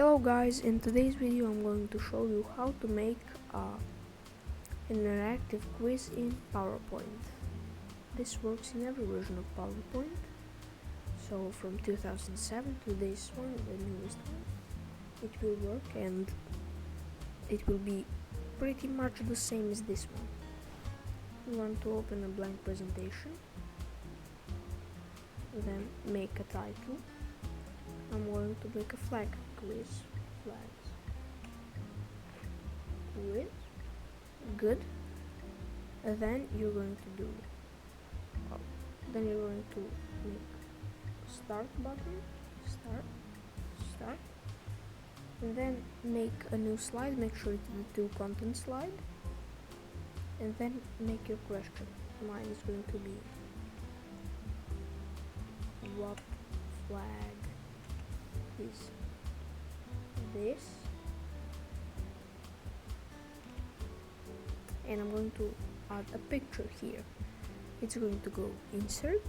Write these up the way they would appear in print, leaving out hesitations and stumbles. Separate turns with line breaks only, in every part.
Hello guys, in today's video I'm going to show you how to make an interactive quiz in PowerPoint. This works in every version of PowerPoint, so from 2007 to this one, the newest one, it will work and it will be pretty much the same as this one. You want to open a blank presentation, then make a title. I'm going to make a flags, quiz, good. And then you're going to make start button, start, and then make a new slide, make sure it's the to content slide, and then make your question. Mine is going to be, what flag is this? And I'm going to add a picture here. It's going to go insert,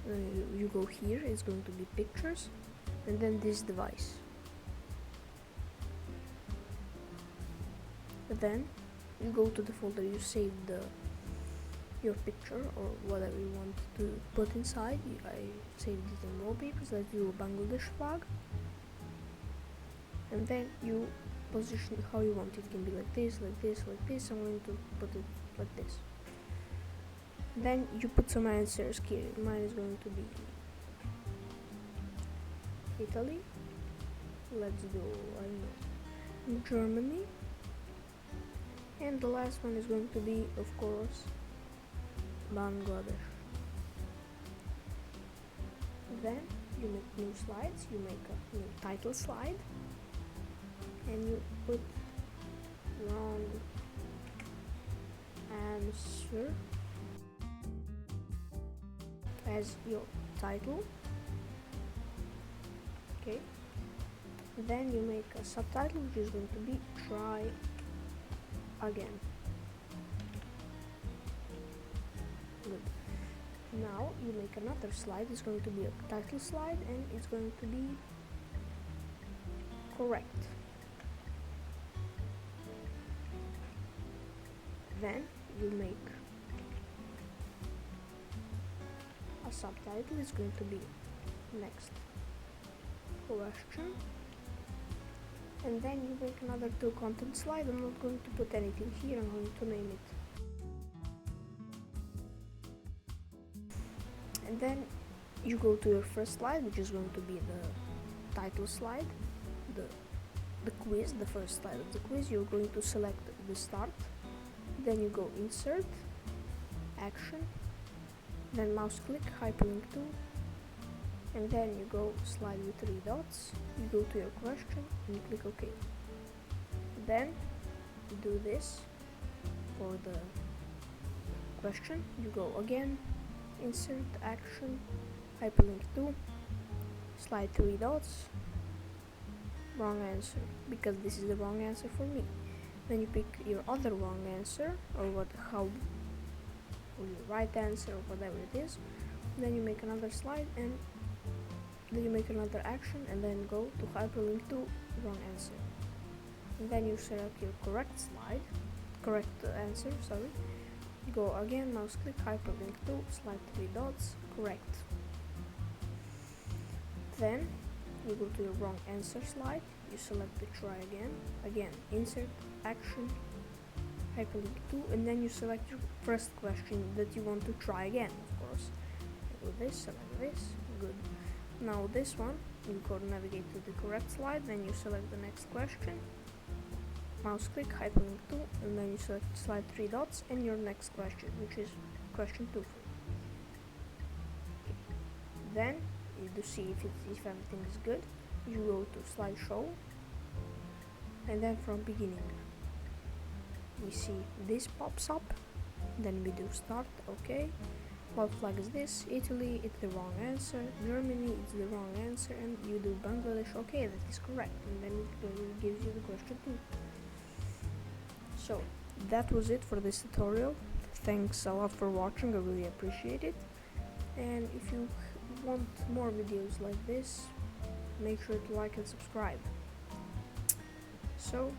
you go here, it's going to be pictures, and then this device. Then you go to the folder you saved your picture or whatever you want to put inside. I saved it in wallpapers. Let's do a Bangladesh flag, and then you position it how you want it. It can be like this, like this, like this. I'm going to put it like this. Then you put some answers here. Mine is going to be Italy. Let's do, I don't know, Germany. And the last one is going to be, of course, Bangladesh. Then you make new slides, you make a new title slide, and you put wrong answer as your title. Okay. Then you make a subtitle which is going to be try again. Good. Now you make another slide. It's going to be a title slide and it's going to be correct. Then you make a subtitle. It's going to be next question. And then you make another two content slide. I'm not going to put anything here, I'm going to name it. And then you go to your first slide, which is going to be the title slide, the quiz, the first slide of the quiz. You're going to select the start, then you go insert, action, then mouse click, hyperlink to, and then you go slide with 3 dots, you go to your question and you click OK. Then you do this for the question, you go again, insert, action, hyperlink to, slide 3 dots, wrong answer, because this is the wrong answer for me. Then you pick your other wrong answer or your right answer or whatever it is. Then you make another slide and then you make another action and then go to hyperlink to wrong answer. And then you select your correct answer, go again, mouse click, hyperlink to, slide 3 dots, correct. Then you go to your wrong answer slide, you select the try again, insert, action, hyperlink to, and then you select your first question that you want to try again, of course. Do this, select this, good. Now this one, you go to navigate to the correct slide, then you select the next question, mouse click, hyperlink to, and then you select slide 3 dots and your next question, which is question 2. Then you do see if everything is good, you go to slideshow, and then from beginning we see this pops up, then we do start, okay. What flag is this? Italy, it's the wrong answer. Germany, it's the wrong answer. And you do Bangladesh, okay, that is correct. And then it gives you the question 2. So that was it for this tutorial. Thanks a lot for watching, I really appreciate it. And if you want more videos like this, make sure to like and subscribe. So